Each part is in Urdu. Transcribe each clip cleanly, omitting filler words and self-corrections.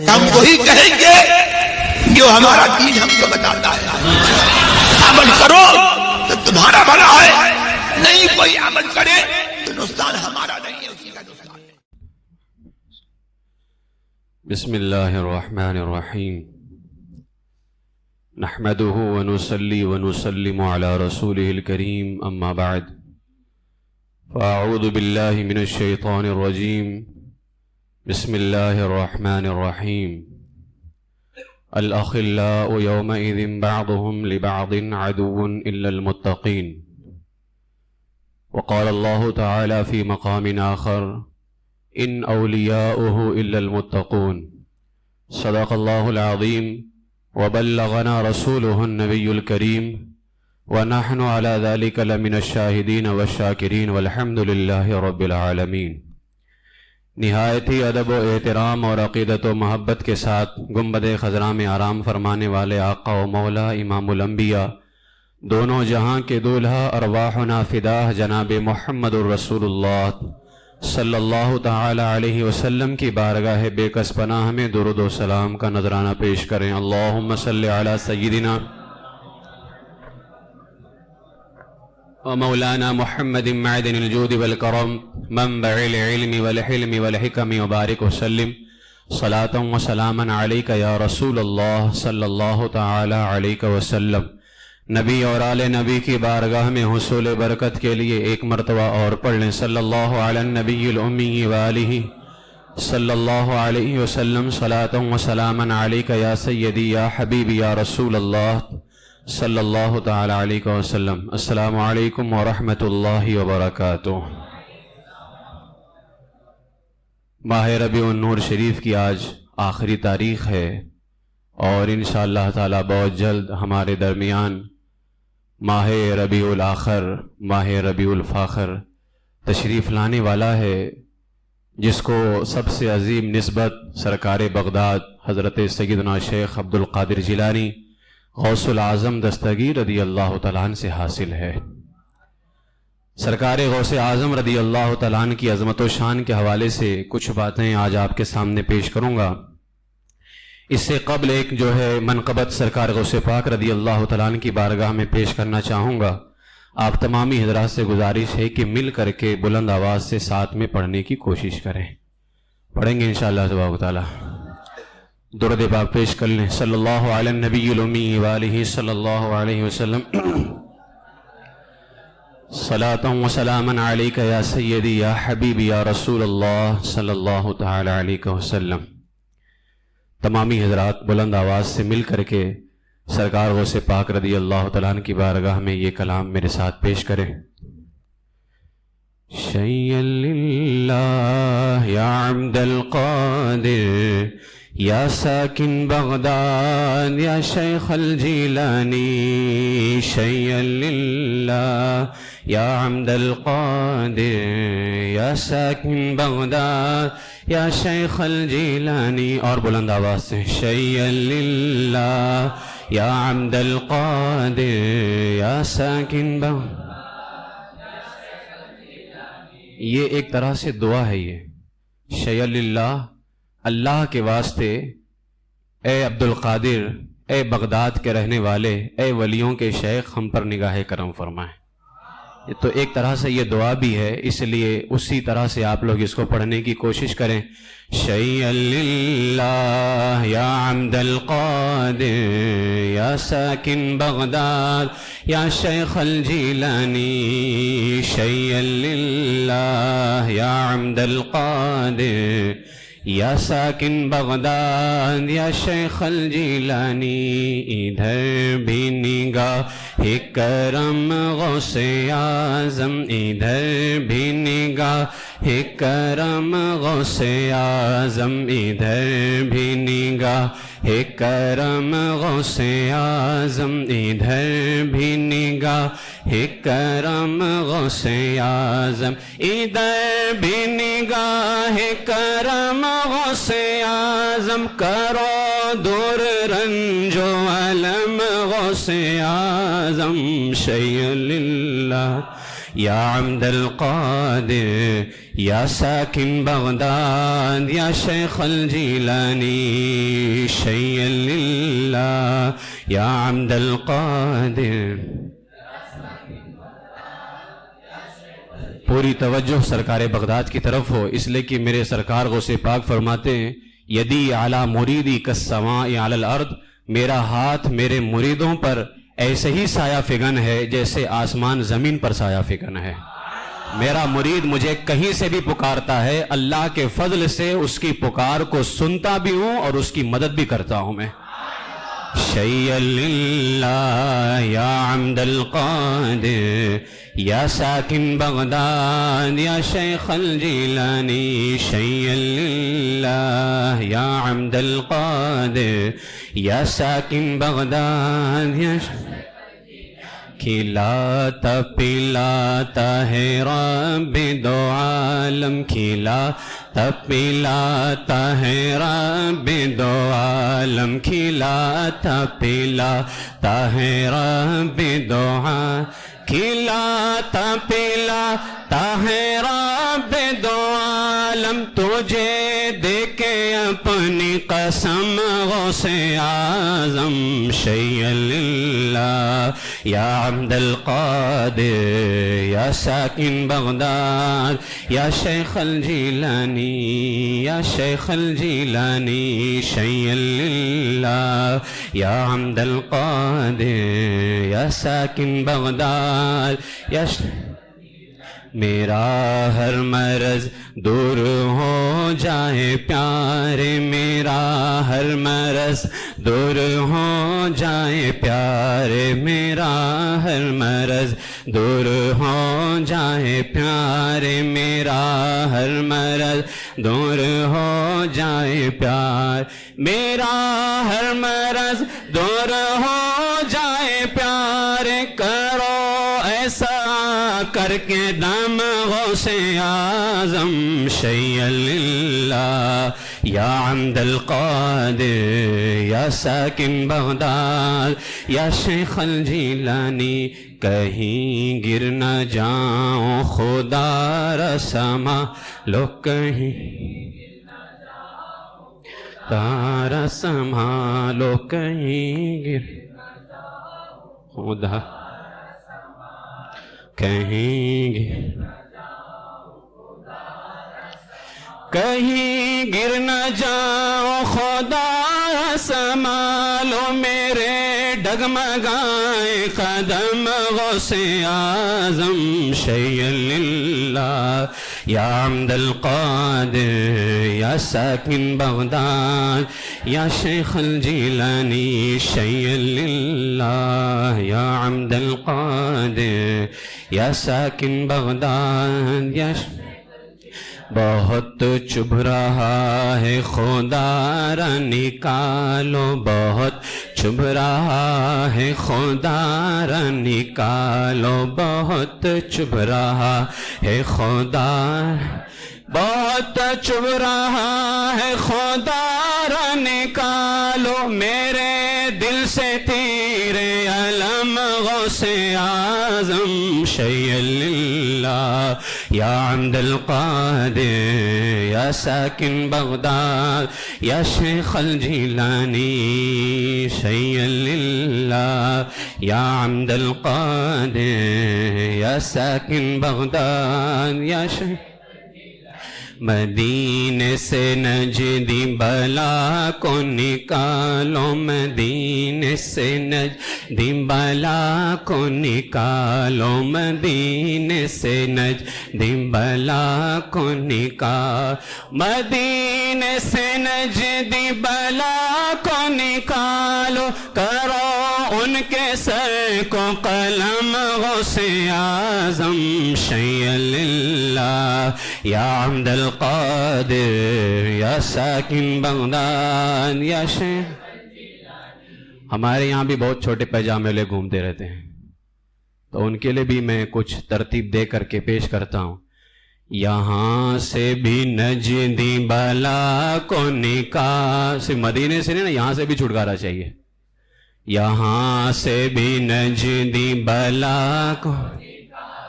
ہم وہی کہیں گے جو ہمارا دین ہم کو بتاتا ہے. عمل کرو تو تمہارا بھلا ہے، نہیں کوئی عمل کرے تو نقصان ہمارا نہیں ہے، اسی کا نقصان ہے. بسم اللہ الرحمن الرحیم. نحمده ونصلي ونسلم على رسوله الكريم، اما بعد فاعوذ باللہ من الشیطان الرجیم. بسم اللہ الرحمن الرحیم. الاخلاء یومئذ بعضهم لبعض عدو الا المتقین. وقال اللہ تعالی فی مقام آخر ان اولیاؤه الا المتقون. صدق اللہ العظیم وبلغنا رسوله النبی الکریم ونحن على ذلك لمن الشاہدین والشاکرین والحمد للہ رب العالمین. نہایت ہی ادب و احترام اور عقیدت و محبت کے ساتھ گنبد خضراء میں آرام فرمانے والے آقا و مولا امام الانبیاء، دونوں جہاں کے دولہا، ارواحنا فداہ جناب محمد الرسول اللہ صلی اللہ تعالی علیہ وسلم کی بارگاہ بے کس پناہ میں درود و سلام کا نذرانہ پیش کریں. اللہم صلی علی سیدنا و مولانا محمد معدن الجود والکرم منبع العلم والحلم والحکم وبارک وسلم صلاة و سلاما علیک یا رسول اللہ صلی اللہ تعالی علیہ وسلم. نبی اور آل نبی کی بارگاہ میں حصول برکت کے لیے ایک مرتبہ اور پڑھ لیں صلی اللہ علی النبی الامی وآلہ صلی اللہ علیہ وسلم صلاة و سلاما علیک یا سیدی یا حبیبی یا رسول اللہ صلی اللہ تعالی علیہ وسلم. السلام علیکم ورحمۃ اللہ وبرکاتہ. ماہ ربیع النور شریف کی آج آخری تاریخ ہے اور انشاءاللہ تعالی بہت جلد ہمارے درمیان ماہ ربیع الاخر، ماہ ربیع الفاخر تشریف لانے والا ہے، جس کو سب سے عظیم نسبت سرکار بغداد حضرت سیدنا شیخ عبد القادر جیلانی غوث العظم دستگیر رضی اللہ تعالیٰ عنہ سے حاصل ہے. سرکار غوث اعظم رضی اللہ تعالیٰ عنہ کی عظمت و شان کے حوالے سے کچھ باتیں آج آپ کے سامنے پیش کروں گا. اس سے قبل ایک جو ہے منقبت سرکار غوث پاک رضی اللہ تعالیٰ عنہ کی بارگاہ میں پیش کرنا چاہوں گا. آپ تمامی حضرات سے گزارش ہے کہ مل کر کے بلند آواز سے ساتھ میں پڑھنے کی کوشش کریں. پڑھیں گے انشاءاللہ تبارک و تعالیٰ. درود پاک پیش کر لیں صلی اللہ علی النبی الامی وآلہ صلی اللہ علیہ وسلم. صلاۃ و سلاما علیک یا سیدی یا حبیبی یا رسول اللہ صلی اللہ تعالی علیہ وسلم. تمامی حضرات بلند آواز سے مل کر کے سرکار غوث پاک رضی اللہ تعالیٰ عنہ کی بارگاہ میں یہ کلام میرے ساتھ پیش کریں. شیئا للہ یا عبد القادر یا ساکن بغداد یا شیخ الجیلانی. شیئا للہ یا عبد القادر یا ساکن بغداد یا شیخ الجیلانی. اور بلند آواز سے شیئا للہ یا عبد القادر یا ساکن بغداد. یہ ایک طرح سے دعا ہے. یہ شیئا للہ، اللہ کے واسطے، اے عبد القادر، اے بغداد کے رہنے والے، اے ولیوں کے شیخ، ہم پر نگاہ کرم فرمائیں. یہ تو ایک طرح سے یہ دعا بھی ہے، اس لیے اسی طرح سے آپ لوگ اس کو پڑھنے کی کوشش کریں. شیئا للہ یا عبد القادر یا ساکن بغداد یا شیخ الجیلانی. شیئا للہ یا عبد القادر یا ساکن بغداد یا شیخ الجیلانی. ادھر بھی نگاہ کرم غوث اعظم، ادھر بھی نگاہ کرم غوث اعظم، ادھر بھی نگاہ کرم غوث اعظم، ادھر بھی نگاہ کرم غوث اعظم، ادھر بھی نگاہ کرم غوث اعظم. کرو دور رنج و علم غوث اعظم. شیئا للہ یا عمد القادر یا ساکن بغداد یا شیخ الجیلانی شیئا للہ یا عمد القادر. پوری توجہ سرکار بغداد کی طرف ہو، اس لیے کہ میرے سرکار غوث پاک فرماتے ہیں یدی علی مریدی کالسماء علی الارض، میرا ہاتھ میرے مریدوں پر ایسے ہی سایہ فگن ہے جیسے آسمان زمین پر سایہ فگن ہے. میرا مرید مجھے کہیں سے بھی پکارتا ہے، اللہ کے فضل سے اس کی پکار کو سنتا بھی ہوں اور اس کی مدد بھی کرتا ہوں میں. شیئا للہ یا عمد القادر یا ساکن بغداد یا شیخ الجیلانی شیئا للہ یا عمد القادر یا ساکن بغداد یا کھلاتا پلاتا ہے رب دو عالم، کھلاتا پلاتا ہے رب دو عالم، کھلاتا پلاتا ہے رب دو عالم، کھلاتا پلاتا ہے رب دو عالم، تجھے دے کے اپنی قسم غوث اعظم شیئا للہ یا عمد القادر یا ساکن بغداد یا شیخ الجیلانی یا شیخ الجیلانی شیئا للہ یا عمد القادر یا ساکن بغداد یا میرا ہر مرض دور ہو جائے پیارے، میرا ہر مرض دور ہو جائے پیارے، میرا ہر مرض دور ہو جائے پیارے، میرا ہر مرض دور ہو جائے پیار، میرا ہر مرض دور ہو جائے پیارے، کرو ایسا کر کے دم غوث اعظم شیئا للہ یا عمد القادر یا ساکن بغداد یا شیخ الجیلانی. کہیں گر نہ جاؤں خدا را سنبھالو، کہیں تارا سنبھالو، کہیں گر خدا کہیں گر نہ جاؤ خدا سنبھالو، میرے ڈگمگائے قدم غوث اعظم شیئا للہ یا عمد القادر یا ساکن بغداد یا شیخ الجیلانی شیئا للہ یا عمد القادر یا ساکن بغداد یا بہت چبھ رہا ہے خدا را نکالو، بہت چبھ رہا ہے خدا را نکالو، بہت چبھ رہا ہے خدا، بہت چبھ رہا ہے خدا را نکالو، میرے دل سے تیر علم غوث اعظم شیئا للہ یا عمد القادر یا ساکن بغداد یا شیخ الجیلانی شیئا للہ یا عمد القادر یا ساکن بغداد یا شیخ. مدینے سے نجدی بلا کو نکالو، مدینے سے نجدی بلا کو نکالو، مدینے سے نجدی بلا کو نکالو، مدینے سے نجدی بلا کو نکالو، کرو ان کے سر کو قلم غوث اعظم شیئا للہ یا عمد القادر یا ساکن بغداد یا شیخ. ہمارے یہاں بھی بہت چھوٹے پیجامے لے گھومتے رہتے ہیں، تو ان کے لیے بھی میں کچھ ترتیب دے کر کے پیش کرتا ہوں. یہاں سے بھی نجدی بلا کو نکال، صرف مدینے سے نہیں نا، یہاں سے بھی چھٹکارا چاہیے. یہاں سے بھی نجدی بلا کو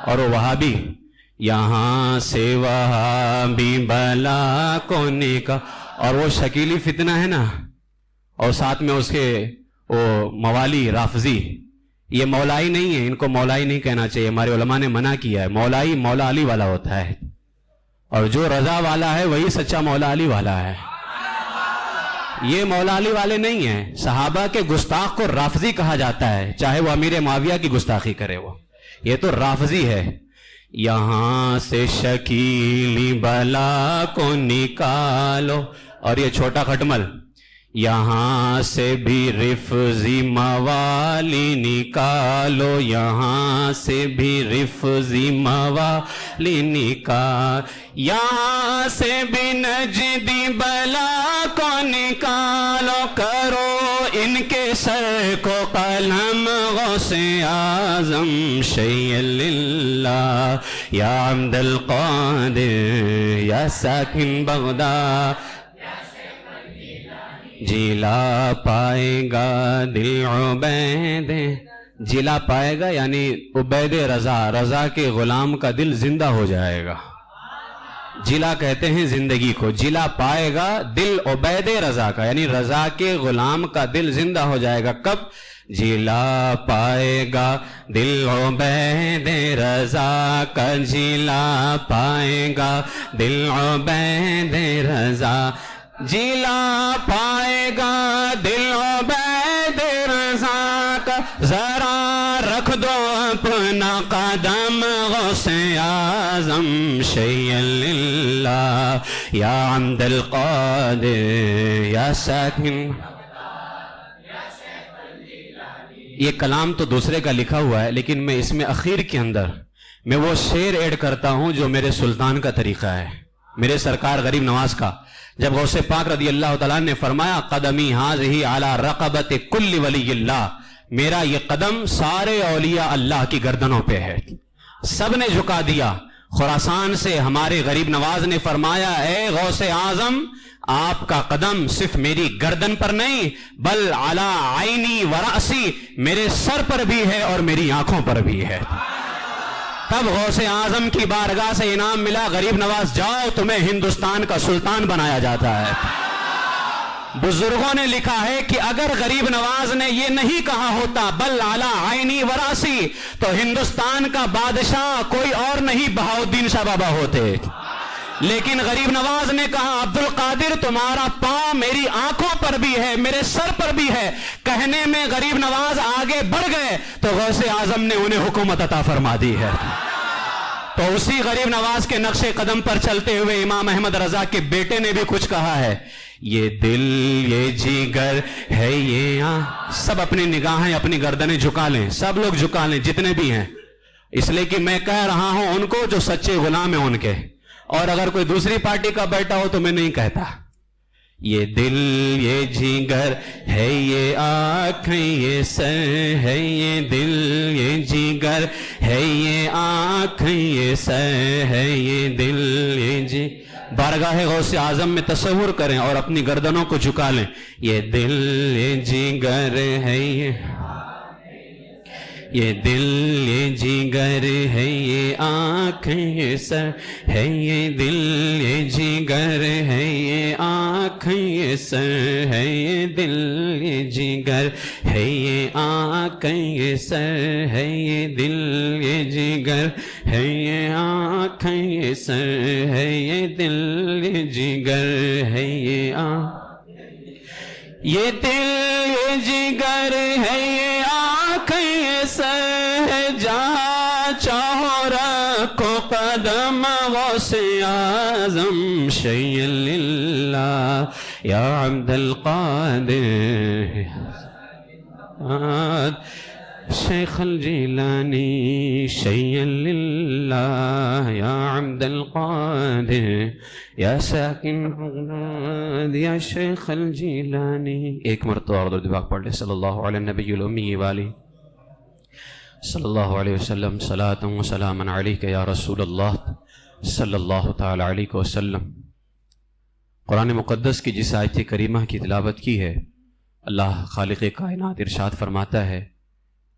اور وہ وہابی یہاں سے وہابی بلا کو نکال، اور وہ شکیلی فتنہ ہے نا، اور ساتھ میں اس کے وہ موالی رافضی، یہ مولائی نہیں ہے، ان کو مولائی نہیں کہنا چاہیے، ہمارے علماء نے منع کیا ہے۔ مولائی مولا علی والا ہوتا ہے، اور جو رضا والا ہے وہی سچا مولا علی والا ہے، یہ مولا علی والے نہیں ہیں۔ صحابہ کے گستاخ کو رافضی کہا جاتا ہے، چاہے وہ امیر معاویہ کی گستاخی کرے، وہ یہ تو رافضی ہے۔ یہاں سے شکیلی بلا کو نکالو، اور یہ چھوٹا کھٹمل، یہاں سے بھی رفضی موالی نکالو، یہاں سے بھی رفضی موالی نکال، یہاں سے بھی نجدی بلا کو نکالو، کرو ان کے سر کو قلم غوث اعظم شیء للہ، یا عبد القادر یا ساکن بغداد، جلا پائے گا دل عبید، جلا پائے گا یعنی عبید رضا، رضا کے غلام کا دل زندہ ہو جائے گا، جلا کہتے ہیں زندگی کو، جلا پائے گا دل عبید رضا کا، یعنی رضا کے غلام کا دل زندہ ہو جائے گا۔ کب؟ جلا پائے گا دل عبید رضا کا، جلا پائے گا دل عبید رضا، جلا پائے گا دل عبید رضا کا، ذرا رکھ دو اپنا قدم غوث اعظم شیء للہ، یا عبد القادر یا ساکن۔ یہ کلام تو دوسرے کا لکھا ہوا ہے، لیکن میں اس میں اخیر کے اندر میں وہ شعر ایڈ کرتا ہوں جو میرے سلطان کا طریقہ ہے، میرے سرکار غریب نواز کا۔ جب غوث پاک رضی اللہ تعالیٰ نے فرمایا قدمی ہاذہ علی رقبۃ کل ولی اللہ، میرا یہ قدم سارے اولیاء اللہ کی گردنوں پہ ہے، سب نے جھکا دیا۔ خراسان سے ہمارے غریب نواز نے فرمایا اے غوث اعظم، آپ کا قدم صرف میری گردن پر نہیں بل علی عینی و رأسی، میرے سر پر بھی ہے اور میری آنکھوں پر بھی ہے۔ تب غوث اعظم کی بارگاہ سے انعام ملا، غریب نواز جاؤ تمہیں ہندوستان کا سلطان بنایا جاتا ہے۔ بزرگوں نے لکھا ہے کہ اگر غریب نواز نے یہ نہیں کہا ہوتا بل علی عینی و رأسی، تو ہندوستان کا بادشاہ کوئی اور نہیں بہاؤدین شاہ بابا ہوتے، لیکن غریب نواز نے کہا عبد القادر تمہارا پاؤں میری آنکھوں پر بھی ہے، میرے سر پر بھی ہے۔ کہنے میں غریب نواز آگے بڑھ گئے تو غوث اعظم نے انہیں حکومت عطا فرما دی ہے۔ تو اسی غریب نواز کے نقش قدم پر چلتے ہوئے امام احمد رضا کے بیٹے نے بھی کچھ کہا ہے، یہ دل یہ جگر ہے یہ سب اپنی نگاہیں اپنی گردنیں جھکا لیں، سب لوگ جھکا لیں جتنے بھی ہیں، اس لیے کہ میں کہہ رہا ہوں ان کو جو سچے غلام ہیں ان کے، اور اگر کوئی دوسری پارٹی کا بیٹا ہو تو میں نہیں کہتا۔ یہ دل یہ جگر ہے یہ آنکھیں یہ سر ہے، یہ دل یہ جگر ہے یہ آنکھیں یہ سر ہے، یہ دل یہ بارگاہ غوث اعظم میں تصور کریں اور اپنی گردنوں کو جھکا لیں، یہ دل یہ جگر ہے یہ دل یہ جگر ہے یہ آنکھیں یہ سر ہے، یہ دل یہ جگر ہے یہ آنکھیں یہ سر ہے، یہ دل یہ جگر ہے یہ آنکھیں یہ سر ہے، یہ دل یہ جگر ہے یہ آنکھیں یہ سر ہے، یہ دل یہ جگر ہے یہ یہ دل یہ جگر ہے یہ آنکھیں یہ سر ہے، جہاں چاہو رکھو قدم غوث اعظم شیء للہ، یا عبد القادر شیخ الجیلانی شیء للہ، یا عبد القادر یا ساکن بغداد یا شیخ الجیلانی۔ ایک مرتبہ اور درود پاک پڑھ لے، صلی اللہ علیہ النبی الامی والی صلی اللہ علیہ وسلم، صلاۃ و سلاما علیک یا رسول اللہ صلی اللہ تعالی علیہ وسلم۔ قرآن مقدس کی جس آیت کریمہ کی تلاوت کی ہے، اللہ خالق کائنات ارشاد فرماتا ہے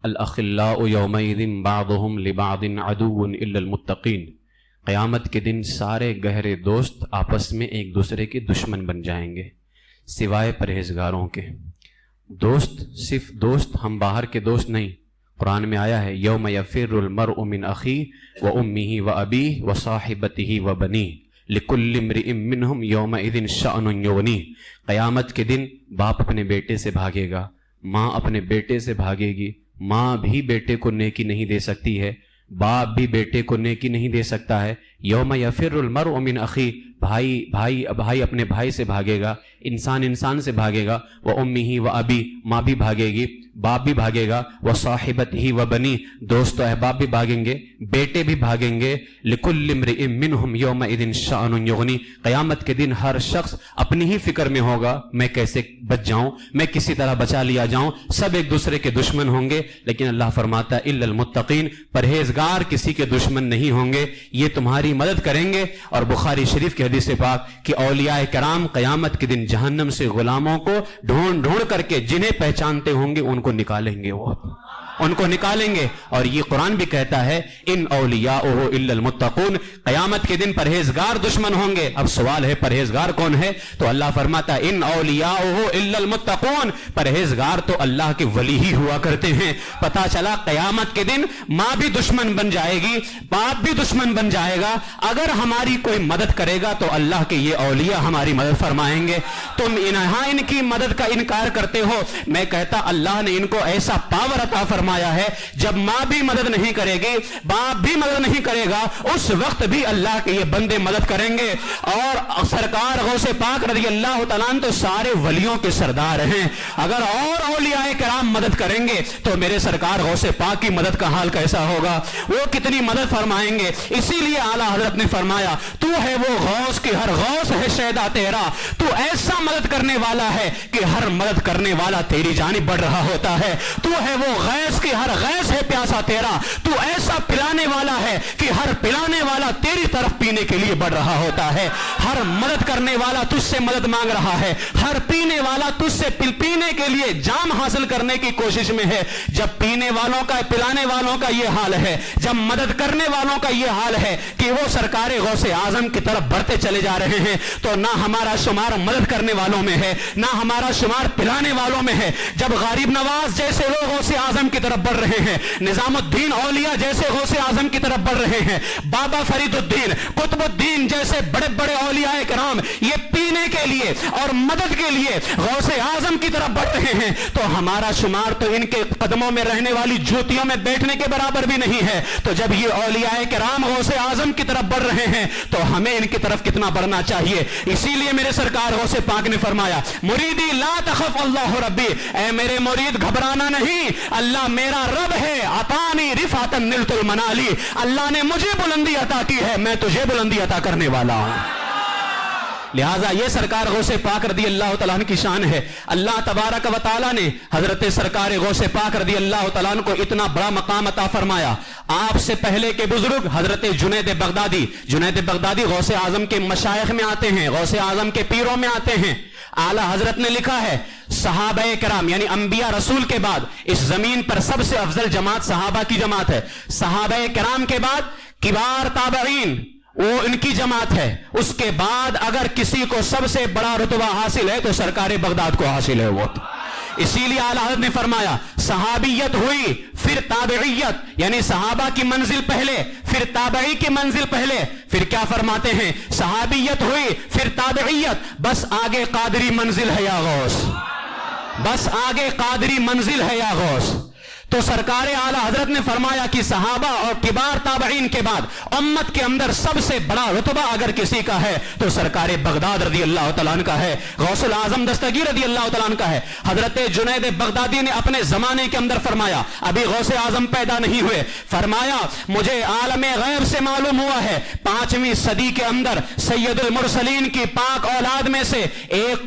الاخلاء یومئذ بعضهم لبعض عدو الا المتقین، قیامت کے دن سارے گہرے دوست آپس میں ایک دوسرے کے دشمن بن جائیں گے سوائے پرہیزگاروں کے۔ دوست صرف دوست ہم باہر کے دوست نہیں، قرآن میں آیا ہے یوم یفر المرء من اخیہ وامہ وابیہ وصاحبتہ وبنیہ لکل امرئ منہم یومئذ شأن یغنیہ، قیامت کے دن باپ اپنے بیٹے سے بھاگے گا، ماں اپنے بیٹے سے بھاگے گی، ماں بھی بیٹے کو نیکی نہیں دے سکتی ہے، باپ بھی بیٹے کو نیکی نہیں دے سکتا ہے۔ یوم یفر المرء من اخیہ، بھائی اپنے بھائی سے بھاگے گا، انسان سے بھاگے گا، وامہ وابی، ماں بھی بھاگے گی، باپ بھی بھاگے گا، وصاحبتہ وبنی، دوست و احباب بھی بھاگیں گے، بیٹے بھی بھاگیں گے، لکل امرئ منہم یومئذ شأن یغنی، قیامت کے دن ہر شخص اپنی ہی فکر میں ہوگا میں کیسے بچ جاؤں، میں کسی طرح بچا لیا جاؤں، سب ایک دوسرے کے دشمن ہوں گے، لیکن اللہ فرماتا ہے الا المتقین، پرہیزگار کسی کے دشمن نہیں ہوں گے، یہ تمہاری مدد کریں گے۔ اور بخاری شریف کی حدیث پاک کہ اولیاء کرام قیامت کے دن جہنم سے غلاموں کو ڈھونڈ کر کے جنہیں پہچانتے ہوں گے ان کو نکالیں گے، وہ ان کو نکالیں گے۔ اور یہ قرآن بھی کہتا ہے ان اولیاؤہ الا المتقون، قیامت کے دن پرہیزگار دشمن ہوں گے۔ اب سوال ہے پرہیزگار کون ہے؟ تو اللہ فرماتا ہے ان اولیاؤہ الا المتقون، پرہیزگار تو اللہ کے ولی ہی ہوا کرتے ہیں۔ پتا چلا قیامت کے دن ماں بھی دشمن بن جائے گی، باپ بھی دشمن بن جائے گا، اگر ہماری کوئی مدد کرے گا تو اللہ کے یہ اولیاء ہماری مدد فرمائیں گے۔ تم ان کی مدد کا انکار کرتے ہو، میں کہتا اللہ نے ان کو ایسا پاور عطا فرمایا ہے، جب ماں بھی مدد نہیں کرے گی، باپ بھی مدد نہیں کرے گا، اس وقت بھی اللہ کے یہ بندے مدد کریں گے۔ اور سرکار غوث پاک رضی اللہ تعالیٰ عنہ تو سارے ولیوں کے سردار ہیں، اگر اور اولیاء کرام مدد کریں گے تو میرے سرکار غوث پاک کی مدد کا حال کیسا ہوگا، وہ کتنی مدد فرمائیں گے۔ اسی لیے اعلیٰ حضرت نے فرمایا تو ہے وہ غوث کی ہر غوث ہے شیدا تیرا، تو ایسا مدد کرنے والا ہے کہ ہر مدد کرنے والا تیری جانب بڑھ رہا ہوتا ہے، تو ہے وہ غیث کی ہر غیث ہے پیاسا تیرا، تو ایسا پلانے والا ہے کہ ہر پلانے والا تیری طرف پینے کے لیے بڑھ رہا ہوتا ہے، ہر مدد کرنے والا تجھ سے مدد مانگ رہا ہے، ہر پینے والا تجھ سے پینے کے لیے جام حاصل کرنے کی کوشش میں ہے۔ جب پینے والوں کا پلانے والوں کا یہ حال ہے، جب مدد کرنے والوں کا یہ حال ہے کہ وہ سرکار غوث اعظم کی طرف بڑھتے چلے جا رہے ہیں، تو نہ ہمارا شمار مدد کرنے والوں میں ہے، نہ ہمارا شمار پلانے والوں میں ہے۔ جب غریب نواز جیسے لوگ غوث اعظم کی طرف بڑھ رہے ہیں، نظام الدین اولیاء جیسے غوث اعظم کی طرف بڑھ رہے ہیں، بابا فرید الدین، قطب الدین جیسے بڑے بڑے اولیاء کرام یہ پینے کے لیے اور مدد کے لیے غوث اعظم کی طرف بڑھ رہے ہیں، تو ہمارا شمار تو ان کے قدموں میں رہنے والی جوتیوں میں بیٹھنے کے برابر بھی نہیں ہے۔ تو جب یہ اولیاء کرام غوث اعظم کی طرف بڑھ رہے ہیں تو ہمیں ان کی طرف کتنا بڑھنا چاہیے۔ اسی لیے میرے سرکار غوث پاک نے فرمایا مریدی لا تخف اللہ ربی، اے میرے مرید گھبرانا نہیں، اللہ میرا رب ہے، عطانی رفعتا نلت المنالی، اللہ نے مجھے بلندی عطا کی ہے، میں تجھے بلندی عطا کرنے والا ہوں۔ لہٰذا یہ سرکار غوث پاک رضی اللہ تعالیٰ عنہ کی شان ہے۔ اللہ تبارک و تعالیٰ نے حضرت سرکار غوث پاک رضی اللہ تعالیٰ عنہ کو اتنا بڑا مقام عطا فرمایا۔ آپ سے پہلے کے بزرگ حضرت جنید بغدادی غوث اعظم کے مشائخ میں آتے ہیں، غوث اعظم کے پیروں میں آتے ہیں۔ اعلیٰ حضرت نے لکھا ہے صحابہ کرام یعنی انبیاء رسول کے بعد اس زمین پر سب سے افضل جماعت صحابہ کی جماعت ہے، صحابہ کرام کے بعد کبار تابعین وہ ان کی جماعت ہے، اس کے بعد اگر کسی کو سب سے بڑا رتبہ حاصل ہے تو سرکار بغداد کو حاصل ہے وہ۔ اسی لیے اعلیٰ حضرت نے فرمایا صحابیت ہوئی پھر تابعیت، یعنی صحابہ کی منزل پہلے پھر تابعی کی منزل پہلے، پھر کیا فرماتے ہیں صحابیت ہوئی پھر تابعیت، بس آگے قادری منزل ہے یا غوث، بس آگے قادری منزل ہے یا غوث۔ تو سرکار اعلیٰ حضرت نے فرمایا کہ صحابہ اور کبار تابعین کے بعد امت کے اندر سب سے بڑا رتبہ اگر کسی کا ہے تو سرکار بغداد رضی اللہ تعالیٰ عنہ کا ہے، غوث العظم دستگیر رضی اللہ تعالیٰ عنہ کا ہے۔ حضرت جنید بغدادی نے اپنے زمانے کے اندر فرمایا، ابھی غوث اعظم پیدا نہیں ہوئے، فرمایا مجھے عالم غیب سے معلوم ہوا ہے 5ویں صدی کے اندر سید المرسلین کی پاک اولاد میں سے ایک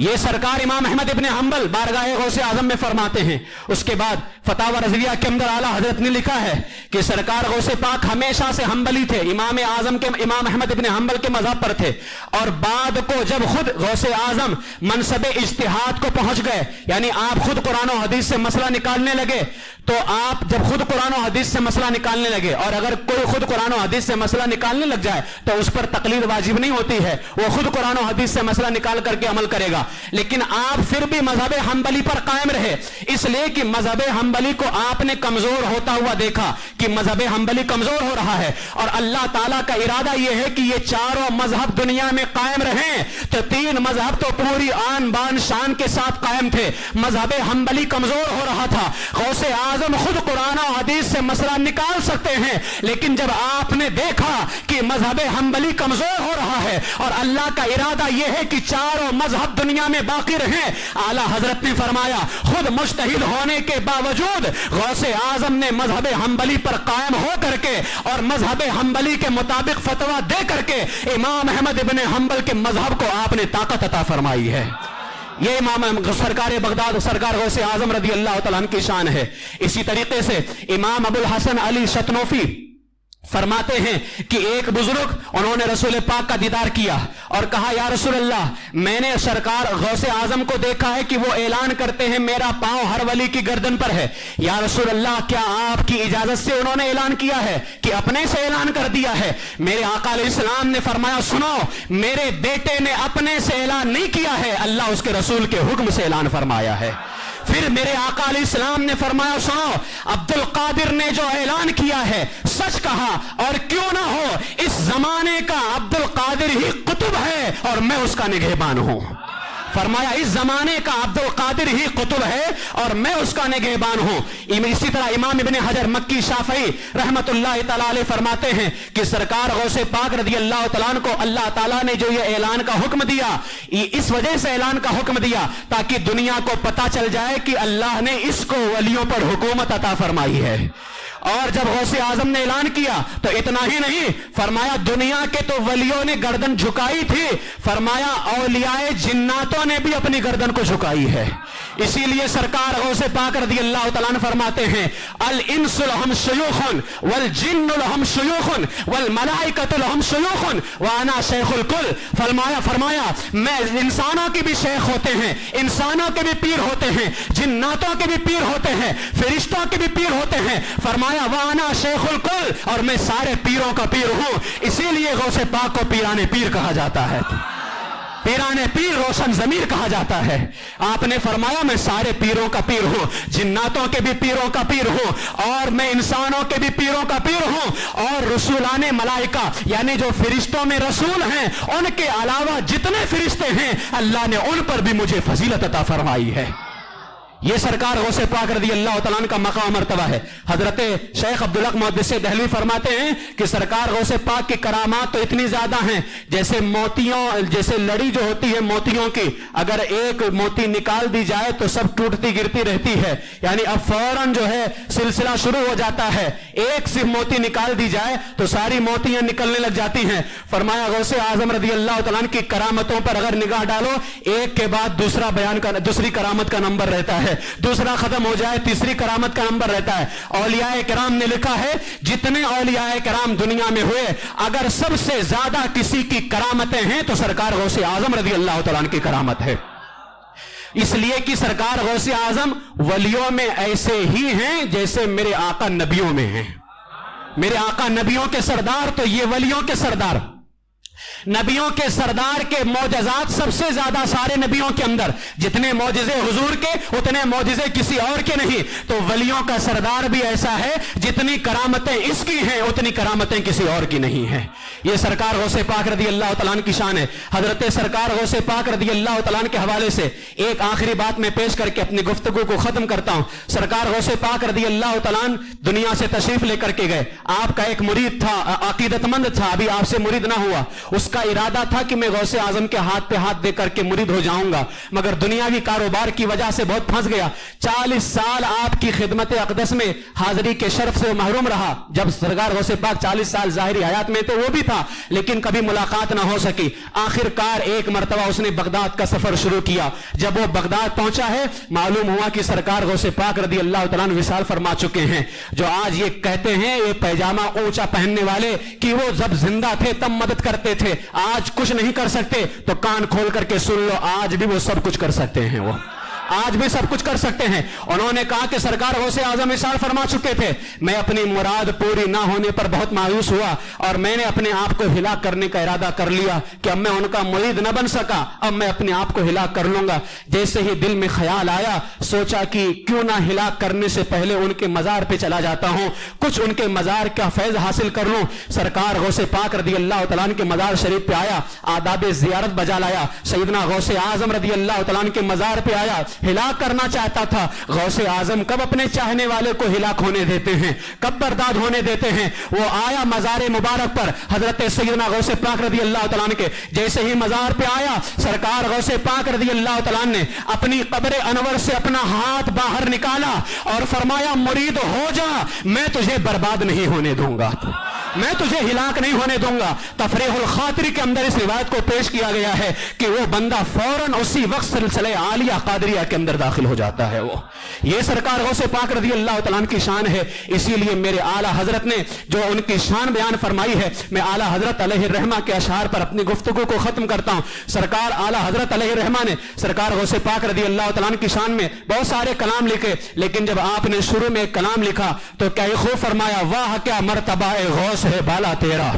یہ سرکار امام احمد ابن حنبل بارگاہ غوث اعظم میں فرماتے ہیں. اس کے بعد فتاوی رضویہ کے اندر اعلیٰ حضرت نے لکھا ہے کہ سرکار غوث پاک ہمیشہ سے حنبلی تھے, امام اعظم کے امام احمد ابن حنبل کے مذہب پر تھے, اور بعد کو جب خود غوث اعظم منصب اجتہاد کو پہنچ گئے, یعنی آپ خود قرآن و حدیث سے مسئلہ نکالنے لگے, تو آپ جب خود قرآن و حدیث سے مسئلہ نکالنے لگے, اور اگر کوئی خود قرآن و حدیث سے مسئلہ نکالنے لگ جائے تو اس پر تقلید واجب نہیں ہوتی ہے, وہ خود قرآن و حدیث سے مسئلہ نکال کر کے عمل کرے گا. لیکن آپ پھر بھی مذہب حنبلی پر قائم رہے, اس لیے کہ مذہب حنبلی کو آپ نے کمزور ہوتا ہوا دیکھا کہ مذہب حنبلی کمزور ہو رہا ہے, اور اللہ تعالیٰ کا ارادہ یہ ہے کہ یہ چاروں مذہب دنیا میں قائم رہیں. تو تین مذہب تو پوری آن بان شان کے ساتھ قائم تھے, مذہب حنبلی کمزور ہو رہا تھا. غوث اعظم خود قرآن و حدیث سے مسئلہ نکال سکتے ہیں, لیکن جب آپ نے دیکھا کہ مذہب حنبلی کمزور ہو رہا ہے اور اللہ کا ارادہ یہ ہے کہ چاروں مذہب دنیا میں باقی رہیں, اعلیٰ حضرت نے فرمایا خود مجتہد ہونے کے باوجود غوث اعظم نے مذہب حنبلی پر قائم ہو کر کے اور مذہب حنبلی کے مطابق فتویٰ دے کر کے امام احمد ابن حنبل کے مذہب کو آپ نے طاقت عطا فرمائی ہے. یہ امام سرکار بغداد سرکار غوث اعظم رضی اللہ تعالیٰ عنہ کی شان ہے. اسی طریقے سے امام ابو الحسن علی شتنوفی فرماتے ہیں کہ ایک بزرگ انہوں نے رسول پاک کا دیدار کیا اور کہا یا رسول اللہ, میں نے سرکار غوث اعظم کو دیکھا ہے کہ وہ اعلان کرتے ہیں میرا پاؤں ہر ولی کی گردن پر ہے, یا رسول اللہ کیا آپ کی اجازت سے انہوں نے اعلان کیا ہے کہ اپنے سے اعلان کر دیا ہے؟ میرے آقا علیہ السلام نے فرمایا سنو, میرے بیٹے نے اپنے سے اعلان نہیں کیا ہے, اللہ اس کے رسول کے حکم سے اعلان فرمایا ہے. پھر میرے آقا علیہ السلام نے فرمایا سنو, عبد القادر نے جو اعلان کیا ہے سچ کہا, اور کیوں نہ ہو اس زمانے کا عبد القادر ہی قطب ہے اور میں اس کا نگہبان ہوں. فرمایا اس زمانے کا عبد القادر ہی قطب ہے اور میں اس کا نگہبان ہوں. اسی طرح امام ابن حجر مکی شافعی رحمت اللہ تعالیٰ علیہ فرماتے ہیں کہ سرکار غوث پاک رضی اللہ تعالیٰ عنہ کو اللہ تعالیٰ نے جو یہ اعلان کا حکم دیا, اس وجہ سے اعلان کا حکم دیا تاکہ دنیا کو پتا چل جائے کہ اللہ نے اس کو ولیوں پر حکومت عطا فرمائی ہے. اور جب غوث اعظم نے اعلان کیا تو اتنا ہی نہیں, فرمایا دنیا کے تو ولیوں نے گردن جھکائی تھی, فرمایا اولیاء جناتوں نے بھی اپنی گردن کو جھکائی ہے. اسی لیے سرکار غوث پاک رضی اللہ تعالیٰ عنہ فرماتے ہیں الانس لهم شیوخ والجن لهم شیوخ والملائکۃ لهم شیوخ وانا شیخ الکل. فرمایا میں انسانوں کے بھی شیخ ہوتے ہیں, انسانوں کے بھی پیر ہوتے ہیں, جناتوں کے بھی پیر ہوتے ہیں, فرشتوں کے بھی پیر ہوتے ہیں. فرمایا وانا شیخ الکل, اور میں سارے پیروں کا پیر ہوں. اسی لیے غوث پاک کو پیران پیر کہا جاتا ہے, پیران پیر روشن ضمیر کہا جاتا ہے. آپ نے فرمایا میں سارے پیروں کا پیر ہوں, جناتوں کے بھی پیروں کا پیر ہوں, اور میں انسانوں کے بھی پیروں کا پیر ہوں, اور رسولان ملائکہ یعنی جو فرشتوں میں رسول ہیں ان کے علاوہ جتنے فرشتے ہیں اللہ نے ان پر بھی مجھے فضیلت عطا فرمائی ہے. یہ سرکار غوث پاک رضی اللہ تعالیٰ عنہ کا مقام مرتبہ ہے. حضرت شیخ عبدالحق محدث دہلوی فرماتے ہیں کہ سرکار غوث پاک کی کرامات تو اتنی زیادہ ہیں جیسے موتیوں, جیسے لڑی جو ہوتی ہے موتیوں کی, اگر ایک موتی نکال دی جائے تو سب ٹوٹتی گرتی رہتی ہے, یعنی اب فوراً جو ہے سلسلہ شروع ہو جاتا ہے. ایک صرف موتی نکال دی جائے تو ساری موتیاں نکلنے لگ جاتی ہیں. فرمایا غوث اعظم رضی اللہ تعالیٰ عنہ کی کرامتوں پر اگر نگاہ ڈالو, ایک کے بعد دوسرا بیان کا دوسری کرامت کا نمبر رہتا ہے, دوسرا ختم ہو جائے تیسری کرامت کا نمبر رہتا ہے. اولیاء کرام نے لکھا ہے جتنے اولیاء کرام دنیا میں ہوئے اگر سب سے زیادہ کسی کی کرامتیں ہیں تو سرکار غوث اعظم رضی اللہ تعالیٰ عنہ کی کرامت ہے. اس لیے کہ سرکار غوث اعظم ولیوں میں ایسے ہی ہیں جیسے میرے آقا نبیوں میں ہیں. میرے آقا نبیوں کے سردار تو یہ ولیوں کے سردار. نبیوں کے سردار کے معجزات سب سے زیادہ سارے نبیوں کے اندر, جتنے معجزے حضور کے اتنے معجزے کسی اور کے نہیں. تو ولیوں کا سردار بھی ایسا ہے, جتنی کرامتیں اس کی ہیں اتنی کرامتیں کسی اور کی نہیں ہیں. یہ سرکار غوث پاک رضی اللہ تعالیٰ عنہ کی شان ہے. حضرت سرکار غوث پاک رضی اللہ تعالیٰ عنہ کے حوالے سے ایک آخری بات میں پیش کر کے اپنی گفتگو کو ختم کرتا ہوں. سرکار غوث پاک رضی اللہ تعالیٰ عنہ دنیا سے تشریف لے کر کے گئے. آپ کا ایک مرید تھا, عقیدت مند تھا, ابھی آپ سے مرید نہ ہوا. اس کا ارادہ تھا کہ میں غوث اعظم کے ہاتھ پہ ہاتھ دے کر کے مرید ہو جاؤں گا، مگر دنیاوی کاروبار کی وجہ سے بہت پھنس گیا۔ 40 سال آپ کی خدمت اقدس میں حاضری کے شرف سے محروم رہا۔ جب سرکار غوث پاک 40 سال ظاہری حیات میں تو وہ بھی تھا، لیکن کبھی ملاقات نہ ہو سکی۔ آخر کار ایک مرتبہ اس نے بغداد کا سفر شروع کیا۔ جب وہ بغداد پہنچا ہے، معلوم ہوا کہ سرکار غوث پاک رضی اللہ تعالیٰ عنہ وصال فرما چکے ہیں۔ جو آج یہ کہتے ہیں یہ پیجامہ اونچا پہننے والے کہ وہ جب زندہ تھے تب مدد کرتے تھے، آج کچھ نہیں کر سکتے، تو کان کھول کر کے سن لو، آج بھی وہ سب کچھ کر سکتے ہیں، وہ آج بھی سب کچھ کر سکتے ہیں۔ انہوں نے کہا کہ سرکار غوث اعظم وصال فرما چکے تھے، میں اپنی مراد پوری نہ ہونے پر بہت مایوس ہوا اور میں نے اپنے آپ کو ہلاک کرنے کا ارادہ کر لیا کہ اب میں ان کا مرید نہ بن سکا، اب میں اپنے آپ کو ہلاک کر لوں گا۔ جیسے ہی دل میں خیال آیا، سوچا کہ کیوں نہ ہلاک کرنے سے پہلے ان کے مزار پہ چلا جاتا ہوں، کچھ ان کے مزار کا فیض حاصل کر لوں۔ سرکار غوث پاک رضی اللہ تعالیٰ عنہ کے مزار شریف پہ آیا، آداب زیارت بجا لایا، سیدنا غوث اعظم رضی اللہ تعالیٰ عنہ کے مزار پہ آیا، ہلاک کرنا چاہتا تھا۔ غوث اعظم کب اپنے چاہنے والے کو ہلاک ہونے دیتے ہیں، کب برداد ہونے دیتے ہیں؟ وہ آیا مزار مبارک پر، حضرت سیدنا غوث پاک رضی اللہ تعالیٰ عنہ کے جیسے ہی مزار پہ آیا، سرکار غوث پاک رضی اللہ تعالیٰ عنہ نے اپنی قبر انور سے اپنا ہاتھ باہر نکالا اور فرمایا مرید ہو جا، میں تجھے برباد نہیں ہونے دوں گا، میں تجھے ہلاک نہیں ہونے دوں گا۔ تفریح الخاطری کے اندر اس روایت کو پیش کیا گیا ہے کہ وہ بندہ فوراً اسی وقت سلسلہ عالیہ قادریہ کے اندر داخل ہو جاتا ہے۔ وہ یہ سرکار غوث پاک رضی اللہ تعالیٰ عنہ کی شان ہے۔ اسی لیے میرے اعلیٰ حضرت نے جو ان کی شان بیان فرمائی ہے، میں اعلیٰ حضرت علیہ الرحمہ کے اشعار پر اپنی گفتگو کو ختم کرتا ہوں۔ سرکار اعلیٰ حضرت علیہ الرحمہ نے سرکار غوث پاک رضی اللہ تعالیٰ عنہ کی شان میں بہت سارے کلام لکھے، لیکن جب آپ نے شروع میں ایک کلام لکھا تو کیا خوب فرمایا، واہ کیا مرتبہ غوث ہے بالا تیرا،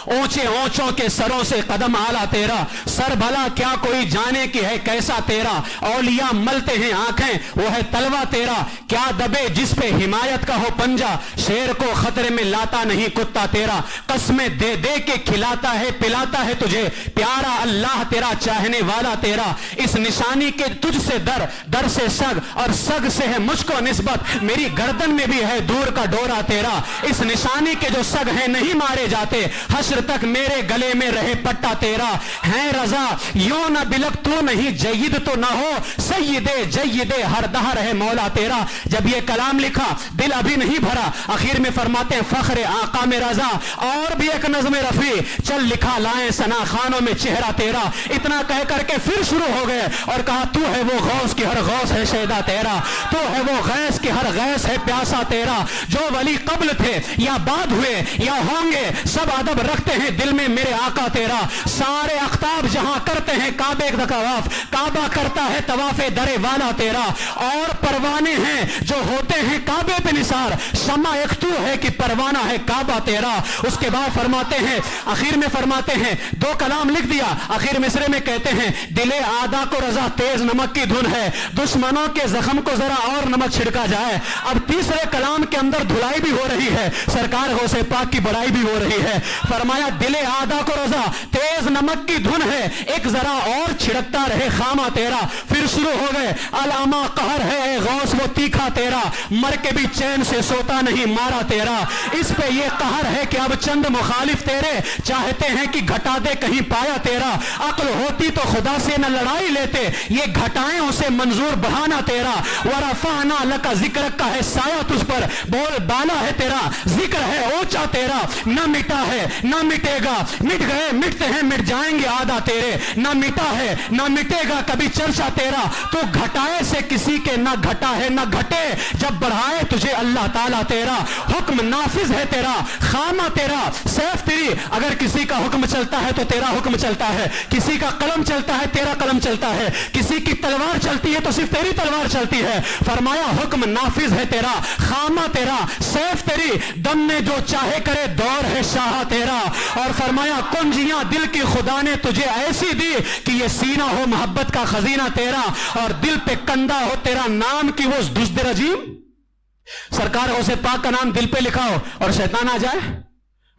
اونچے اونچوں کے سروں سے قدم آلا تیرا، سر بھلا کیا کوئی جانے کی ہے کیسا تیرا، اولیاء ملتے ہیں آنکھیں وہ ہے تلوا تیرا، کیا دبے جس پہ حمایت کا ہو پنجا، شیر کو خطرے میں لاتا نہیں کتا تیرا، قسمیں دے دے کے کھلاتا ہے پلاتا ہے تجھے، پیارا اللہ تیرا چاہنے والا تیرا، اس نشانی کے تجھ سے در، در سے سگ اور سگ سے ہے مجھ کو نسبت، میری گردن میں بھی ہے دور کا ڈورا تیرا، اس نشانی کے جو سگ ہیں نہیں مارے جاتے، حشر تک میرے گلے میں رہے پٹا تیرا، ہے رضا یوں نہ بلک تو نہیں جید تو نہ ہو، سید جید ہر دہر ہے مولا تیرا۔ جب یہ کلام لکھا دل ابھی نہیں بھرا، آخر میں فرماتے ہیں فخر آقا میں رضا، اور بھی ایک نظم رفیع چل لکھا لائیں ثنا خانوں میں چہرہ تیرا، اتنا کہہ کر کے پھر شروع ہو گئے اور کہا تو ہے وہ غوث کی ہر غوث ہے شیدا تیرا، تو ہے وہ غیث کی ہر غیث ہے پیاسا تیرا، جو ولی قبل تھے یا بعد ہوئے یا ہوں گے سب ادب رکھتے ہیں دل میں میرے آقا تیرا، سارے اختاب جہاں کرتے ہیں کعبے کا طواف، کعبہ کرتا ہے طواف درے والا تیرا، اور پروانے ہیں جو ہوتے ہیں کعبے پہ نثار، شمع ایک تو ہے کہ پروانہ ہے کعبہ تیرا۔ اس کے بعد فرماتے ہیں آخر میں فرماتے ہیں دو کلام لکھ دیا، آخر مصرے میں کہتے ہیں دل آدھا کو رضا تیز نمک کی دھن ہے، دشمنوں کے زخم کو ذرا اور نمک چھڑکا جائے۔ اب تیسرے کلام کے اندر دھلائی بھی ہو رہی ہے، سرکار غوث پاک کی بڑائی بھی ہو رہی ہے۔ فرمایا دل آدھا کو رضا تیز نمک کی دھن ہے، ایک ذرا اور چھڑکتا رہے خامہ تیرا۔ پھر شروع ہو گئے علامہ قہر ہے اے غوث وہ تیکھا تیرا، مر کے بھی چین سے سوتا نہیں مارا تیرا، اس پہ یہ قہر ہے کہ اب چند مخالف تیرے چاہتے ہیں کہ گھٹا دے کہیں پایا تیرا، عقل ہوتی تو خدا سے نہ لڑائی لیتے، یہ گھٹائیں اسے منظور بڑھانا تیرا، ورفعنا لک ذکرک کا ہے سایہ تجھ پر، بول بالا ہے تیرا، ذکر ہے اونچا تیرا، نہ مٹا ہے نہ مٹے گا، مٹ گئے مٹتے ہیں مٹ جائیں گے آدھا تیرے، نہ مٹا ہے نہ مٹے گا کبھی چرچا تیرا، تو گھٹائے سے کسی کے نہ گھٹا ہے نہ گھٹے، جب بڑھائے تجھے اللہ تعالیٰ تیرا، حکم نافذ ہے تیرا، خامہ تیرا، سیف تیری، اگر کسی کا حکم چلتا ہے تو تیرا حکم چلتا ہے، کسی کا قلم چلتا ہے تیرا قلم چلتا ہے، کسی کی تلوار چلتی ہے تو صرف تیری تلوار چلتی ہے۔ فرمایا حکم نافذ ہے تیرا، خامہ تیرا، سیف تیری، دم میں جو چاہے کرے دور ہے شاہ تیرا، اور فرمایا کنجیاں دل کی خدا نے تجھے ایسی دی کہ یہ سینہ ہو محبت کا خزینہ تیرا، اور دل پہ کندہ ہو تیرا نام کی وہ دزد رجیم، سرکار غوث پاک کا نام دل پہ لکھا ہو اور شیطان آ جائے،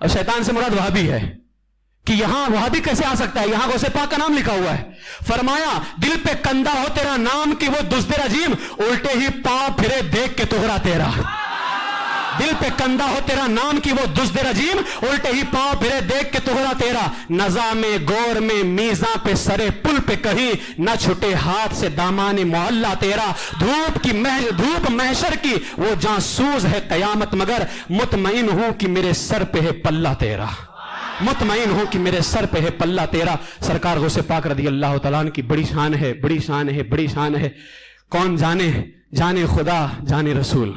اور شیطان سے مراد وہابی ہے کہ یہاں وہابی کیسے آ سکتا ہے، یہاں غوث پاک کا نام لکھا ہوا ہے۔ فرمایا دل پہ کندہ ہو تیرا نام کی وہ دزد رجیم، الٹے ہی پاؤں پھرے دیکھ کے تغرا تیرا، دل پہ کندھا ہو تیرا نام کی وہ دزد رجیم، الٹے ہی پاؤں پھرے دیکھ کے تغرا تیرا، نظام گور میں میزاں پہ سرے پل پہ کہیں نہ چھٹے ہاتھ سے دامان معلّہ تیرا، دھوپ محشر کی وہ جاسوس ہے قیامت، مگر مطمئن ہوں کہ میرے سر پہ ہے پلہ تیرا، مطمئن ہوں کہ میرے سر پہ ہے پلہ تیرا۔ سرکار غوث پاک رضی اللہ تعالیٰ عنہ کی بڑی شان ہے، بڑی شان ہے، بڑی شان ہے۔ کون جانے، جانے خدا جانے رسول،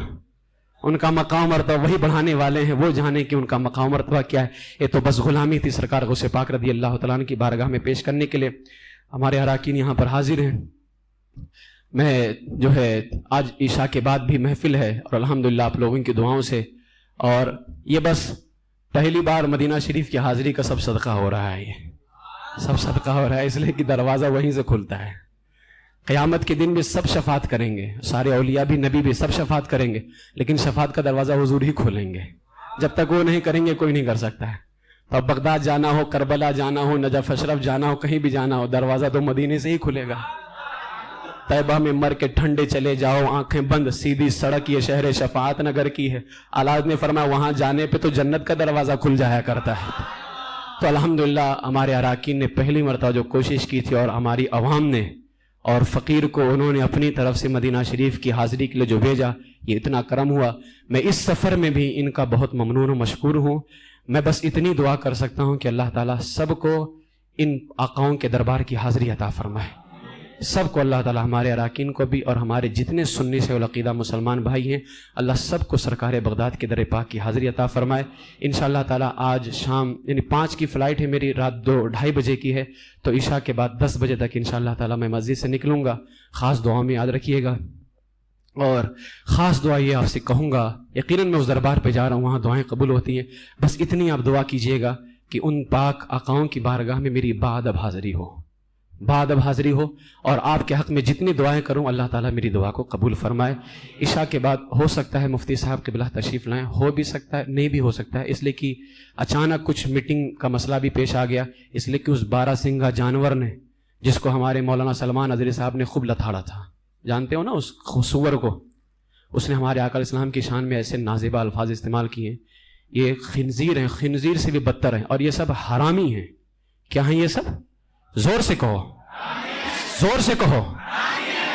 ان کا مقام مرتبہ وہی بڑھانے والے ہیں، وہ جانے کہ ان کا مقام مرتبہ کیا ہے۔ یہ تو بس غلامی تھی سرکار غوث پاک رضی اللہ تعالیٰ عنہ کی بارگاہ میں پیش کرنے کے لیے۔ ہمارے اراکین یہاں پر حاضر ہیں۔ میں جو ہے آج عشاء کے بعد بھی محفل ہے، اور الحمدللہ آپ لوگوں کی دعاؤں سے، اور یہ بس پہلی بار مدینہ شریف کی حاضری کا سب صدقہ ہو رہا ہے، یہ سب صدقہ ہو رہا ہے، اس لیے کہ دروازہ وہیں سے کھلتا ہے۔ قیامت کے دن بھی سب شفاعت کریں گے، سارے اولیاء بھی، نبی بھی، سب شفاعت کریں گے، لیکن شفاعت کا دروازہ حضور ہی کھولیں گے۔ جب تک وہ نہیں کریں گے کوئی نہیں کر سکتا ہے۔ تو اب بغداد جانا ہو، کربلا جانا ہو، نجف اشرف جانا ہو، کہیں بھی جانا ہو، دروازہ تو مدینے سے ہی کھلے گا۔ طیبہ میں مر کے ٹھنڈے چلے جاؤ، آنکھیں بند، سیدھی سڑک یہ شہر شفاعت نگر کی ہے۔ اعلیٰ نے فرمایا وہاں جانے پہ تو جنت کا دروازہ کھل جایا کرتا ہے۔ تو الحمدللہ ہمارے اراکین نے پہلی مرتبہ جو کوشش کی تھی، اور ہماری عوام نے اور فقیر کو انہوں نے اپنی طرف سے مدینہ شریف کی حاضری کے لیے جو بھیجا، یہ اتنا کرم ہوا۔ میں اس سفر میں بھی ان کا بہت ممنون و مشکور ہوں۔ میں بس اتنی دعا کر سکتا ہوں کہ اللہ تعالیٰ سب کو ان آقاؤں کے دربار کی حاضری عطا فرمائے، سب کو اللہ تعالیٰ، ہمارے اراکین کو بھی، اور ہمارے جتنے سنی سے العقیدہ مسلمان بھائی ہیں، اللہ سب کو سرکار بغداد کے در پاک کی حاضری عطا فرمائے۔ انشاءاللہ تعالیٰ آج شام یعنی 5 کی فلائٹ ہے میری، رات 2-2:30 بجے کی ہے، تو عشاء کے بعد 10 بجے تک انشاءاللہ تعالیٰ میں مسجد سے نکلوں گا۔ خاص دعا میں یاد رکھیے گا، اور خاص دعا یہ آپ سے کہوں گا، یقیناً میں اس دربار پہ جا رہا ہوں، وہاں دعائیں قبول ہوتی ہیں، بس اتنی آپ دعا کیجئے گا کہ ان پاک آقاؤں کی بارگاہ میں میری باادب حاضری ہو، باادب حاضری ہو، اور آپ کے حق میں جتنی دعائیں کروں اللہ تعالیٰ میری دعا کو قبول فرمائے۔ عشاء کے بعد ہو سکتا ہے مفتی صاحب قبلہ تشریف لائیں، ہو بھی سکتا ہے نہیں بھی ہو سکتا ہے، اس لیے کہ اچانک کچھ میٹنگ کا مسئلہ بھی پیش آ گیا، اس لیے کہ اس 12 سنگھا جانور نے، جس کو ہمارے مولانا سلمان اظہری صاحب نے خوب لتھاڑا تھا، جانتے ہو نا اس سور کو، اس نے ہمارے آقا اسلام کی شان میں ایسے نازیبہ الفاظ استعمال کیے ہیں۔ یہ خنزیر ہیں، خنزیر سے بھی بدتر ہیں، اور یہ سب حرامی ہیں۔ کیا ہیں یہ سب؟ زور سے کہو، زور سے کہو،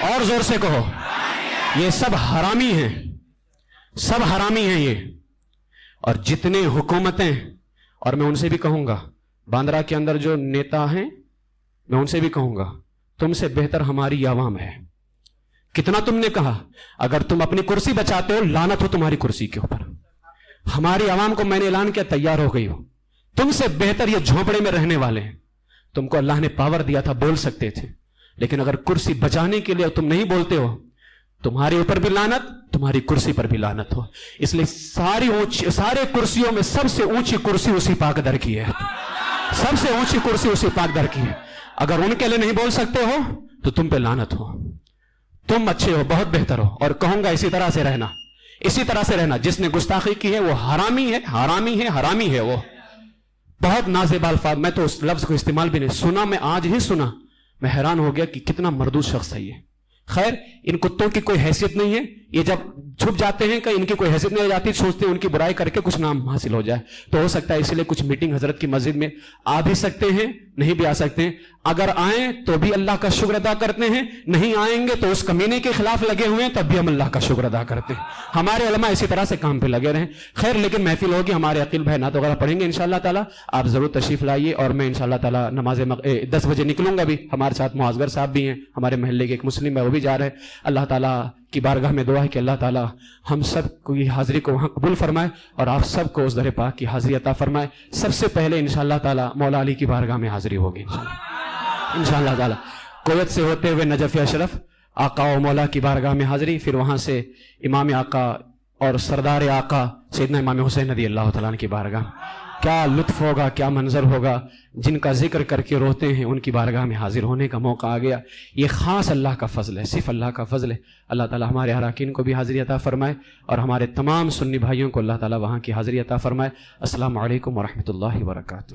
اور زور سے کہو، یہ سب حرامی ہیں، سب حرامی ہیں یہ۔ اور جتنے حکومتیں، اور میں ان سے بھی کہوں گا، باندرا کے اندر جو نیتا ہیں میں ان سے بھی کہوں گا، تم سے بہتر ہماری عوام ہے۔ کتنا تم نے کہا، اگر تم اپنی کرسی بچاتے ہو لعنت ہو تمہاری کرسی کے اوپر۔ ہماری عوام کو میں نے اعلان کیا، تیار ہو گئی ہو، تم سے بہتر یہ جھونپڑے میں رہنے والے ہیں۔ تم کو اللہ نے پاور دیا تھا، بول سکتے تھے، لیکن اگر کرسی بچانے کے لیے تم نہیں بولتے ہو، تمہارے اوپر بھی لعنت، تمہاری کرسی پر بھی لعنت ہو۔ اس لیے سارے کرسیوں میں سب سے اونچی کرسی اسی پاک در کی ہے، سب سے اونچی کرسی اسی پاک در کی ہے۔ اگر ان کے لیے نہیں بول سکتے ہو تو تم پہ لعنت ہو۔ تم اچھے ہو، بہت بہتر ہو، اور کہوں گا اسی طرح سے رہنا، اسی طرح سے رہنا۔ جس نے گستاخی کی ہے وہ حرامی ہے، حرامی ہے، حرامی ہے وہ۔ بہت نازیبہ الفاظ، میں تو اس لفظ کو استعمال بھی نہیں سنا، میں آج ہی سنا، میں حیران ہو گیا کہ کتنا مردود شخص ہے یہ۔ خیر، ان کتوں کی کوئی حیثیت نہیں ہے، یہ جب چھپ جاتے ہیں کہ ان کی کوئی حیثیت نہیں رہ جاتی، سوچتے ہیں ان کی برائی کر کے کچھ نام حاصل ہو جائے، تو ہو سکتا ہے اس لیے کچھ میٹنگ حضرت کی مسجد میں آ بھی سکتے ہیں، نہیں بھی آ سکتے ہیں۔ اگر آئیں تو بھی اللہ کا شکر ادا کرتے ہیں، نہیں آئیں گے تو اس کمینے کے خلاف لگے ہوئے ہیں تب بھی ہم اللہ کا شکر ادا کرتے ہیں۔ ہمارے علماء اسی طرح سے کام پہ لگے رہیں۔ خیر، لیکن محفل ہوگی، ہمارے عقیل بھائی نعت وغیرہ پڑھیں گے انشاءاللہ تعالیٰ، آپ ضرور تشریف لائیے، اور میں انشاءاللہ تعالیٰ 10 بجے نکلوں گا بھی۔ ہمارے ساتھ معاذگر صاحب بھی ہیں، ہمارے محلے کے ایک مسلم ہے، وہ بھی جا رہے ہیں۔ اللہ تعالیٰ کی بارگاہ میں دعا ہے کہ اللہ تعالیٰ ہم سب کو یہ حاضری کو وہاں قبول فرمائے، اور آپ سب کو اس در پاک کی حاضری عطا فرمائے۔ سب سے پہلے انشاءاللہ تعالیٰ مولا علی کی بارگاہ میں حاضری ہوگی انشاءاللہ تعالیٰ۔ کویت سے ہوتے ہوئے نجف اشرف، آقا و مولا کی بارگاہ میں حاضری، پھر وہاں سے امام آقا اور سردار آقا سیدنا امام حسین رضی اللہ تعالیٰ عنہ کی بارگاہ۔ کیا لطف ہوگا، کیا منظر ہوگا، جن کا ذکر کر کے روتے ہیں ان کی بارگاہ میں حاضر ہونے کا موقع آ گیا۔ یہ خاص اللہ کا فضل ہے، صرف اللہ کا فضل ہے۔ اللہ تعالیٰ ہمارے اراکین کو بھی حاضری عطا فرمائے، اور ہمارے تمام سنی بھائیوں کو اللہ تعالیٰ وہاں کی حاضری عطا فرمائے۔ السلام علیکم ورحمۃ اللہ وبرکاتہ۔